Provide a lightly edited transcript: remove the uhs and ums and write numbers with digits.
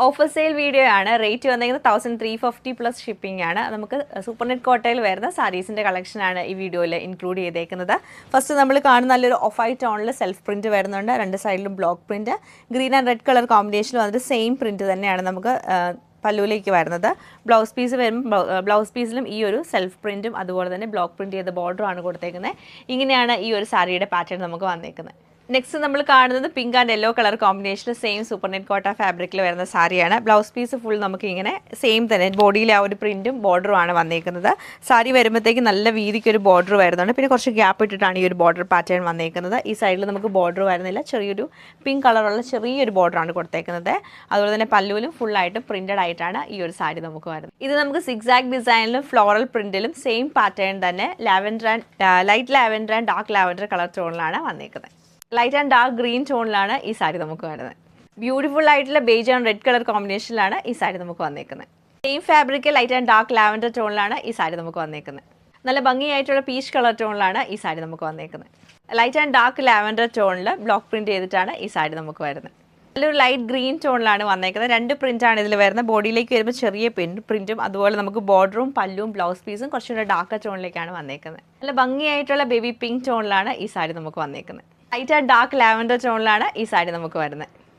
Offer sale video ആണ്. Rate വന്നിരിക്കുന്നത് 1350 plus shipping ആണ്. നമുക്ക് സൂപ്പർനെറ്റ് കോട്ടയിൽ വരുന്ന സാരീസിൻ്റെ കളക്ഷനാണ് ഈ വീഡിയോയിൽ ഇൻക്ലൂഡ് ചെയ്തേക്കുന്നത്. ഫസ്റ്റ് നമ്മൾ കാണുന്ന നല്ലൊരു ഓഫ് വൈറ്റ് ടോണിൽ സെൽഫ് പ്രിൻറ്റ് വരുന്നുണ്ട്. രണ്ട് സൈഡിലും block print, green and red colour കോമ്പിനേഷനിൽ വന്നിട്ട് സെയിം പ്രിൻറ്റ് തന്നെയാണ് നമുക്ക് പല്ലുവിലേക്ക് വരുന്നത്. ബ്ലൗസ് പീസ് വരുമ്പോൾ ബ്ലൗസ് പീസിലും ഈ ഒരു സെൽഫ് പ്രിൻറ്റും അതുപോലെ തന്നെ ബ്ലോക്ക് പ്രിൻറ്റ് ചെയ്ത ബോർഡറുമാണ് കൊടുത്തേക്കുന്നത്. ഇങ്ങനെയാണ് ഈ ഒരു സാരിയുടെ പാറ്റേൺ നമുക്ക് വന്നേക്കുന്നത്. നെക്സ്റ്റ് നമ്മൾ കാണുന്നത് പിങ്ക് ആൻഡ് യെല്ലോ കളർ കോമ്പിനേഷനിൽ സെയിം സൂപ്പർനെറ്റ് കോട്ട ഫാബ്രിക്കിൽ വരുന്ന സാരിയാണ്. ബ്ലൗസ് പീസ് ഫുൾ നമുക്ക് ഇങ്ങനെ സെയിം തന്നെ ബോഡിയിലെ ആ ഒരു പ്രിൻറ്റും ബോർഡറുമാണ് വന്നേക്കുന്നത്. സാരി വരുമ്പോഴത്തേക്ക് നല്ല വീതിക്ക് ഒരു ബോർഡർ വരുന്നുണ്ട്. പിന്നെ കുറച്ച് ഗ്യാപ്പ് ഇട്ടിട്ടാണ് ഈ ഒരു ബോർഡർ പാറ്റേൺ വന്നേക്കുന്നത്. ഈ സൈഡിൽ നമുക്ക് ബോർഡർ വരുന്നില്ല, ചെറിയൊരു പിങ്ക് കളറുള്ള ചെറിയൊരു ബോർഡറാണ് കൊടുത്തേക്കുന്നത്. അതുപോലെ തന്നെ പല്ലുവിലും ഫുള്ളായിട്ട് പ്രിൻറ്റഡ് ആയിട്ടാണ് ഈ ഒരു സാരി നമുക്ക് വരുന്നത്. ഇത് നമുക്ക് സിക്സാക് ഡിസൈനിലും ഫ്ലോറൽ പ്രിൻറ്റിലും സെയിം പാറ്റേൺ തന്നെ light lavender and dark lavender colour ടോണിലാണ് വന്നേക്കുന്നത്. ലൈറ്റ് ആൻഡ് ഡാർക്ക് ഗ്രീൻ ടോണിലാണ് ഈ സാരി നമുക്ക് വരുന്നത്. ബ്യൂട്ടിഫുൾ ആയിട്ടുള്ള ബേജ് ആൻഡ് റെഡ് കളർ കോമ്പിനേഷനിലാണ് ഈ സാരി നമുക്ക് വന്നേക്കുന്നത്. Same fabric light and dark lavender ടോണിലാണ് ഈ സാരി നമുക്ക് വന്നേക്കുന്നത്. നല്ല ഭംഗിയായിട്ടുള്ള പീച്ച് കളർ ടോണിലാണ് ഈ സാരി നമുക്ക് വന്നേക്കുന്നത്. ലൈറ്റ് ആൻഡ് ഡാർക്ക് ലാവൻഡർ ടോണിൽ ബ്ലോക്ക് പ്രിൻറ്റ് ചെയ്തിട്ടാണ് ഈ സാരി നമുക്ക് വരുന്നത്. നല്ലൊരു ലൈറ്റ് ഗ്രീൻ ടോണിലാണ് വന്നേക്കുന്നത്. രണ്ട് പ്രിൻ്റാണ് ഇതിൽ വരുന്നത്. ബോഡിയിലേക്ക് വരുമ്പോൾ ചെറിയ പ്രിൻറ്റും അതുപോലെ നമുക്ക് ബോർഡറും പല്ലും ബ്ലൗസ് പീസും കുറച്ചുകൂടെ ഡാർക്ക് ടോണിലേക്കാണ് വന്നേക്കുന്നത്. നല്ല ഭംഗിയായിട്ടുള്ള ബേബി പിങ്ക് ടോണിലാണ് ഈ സാരി നമുക്ക് വന്നേക്കുന്നത്. ലൈറ്റ് ആൻഡ് ഡാർക്ക് ലാവൻഡർ ടോണിലാണ് ഈ സാരി നമുക്ക് വരുന്നത്.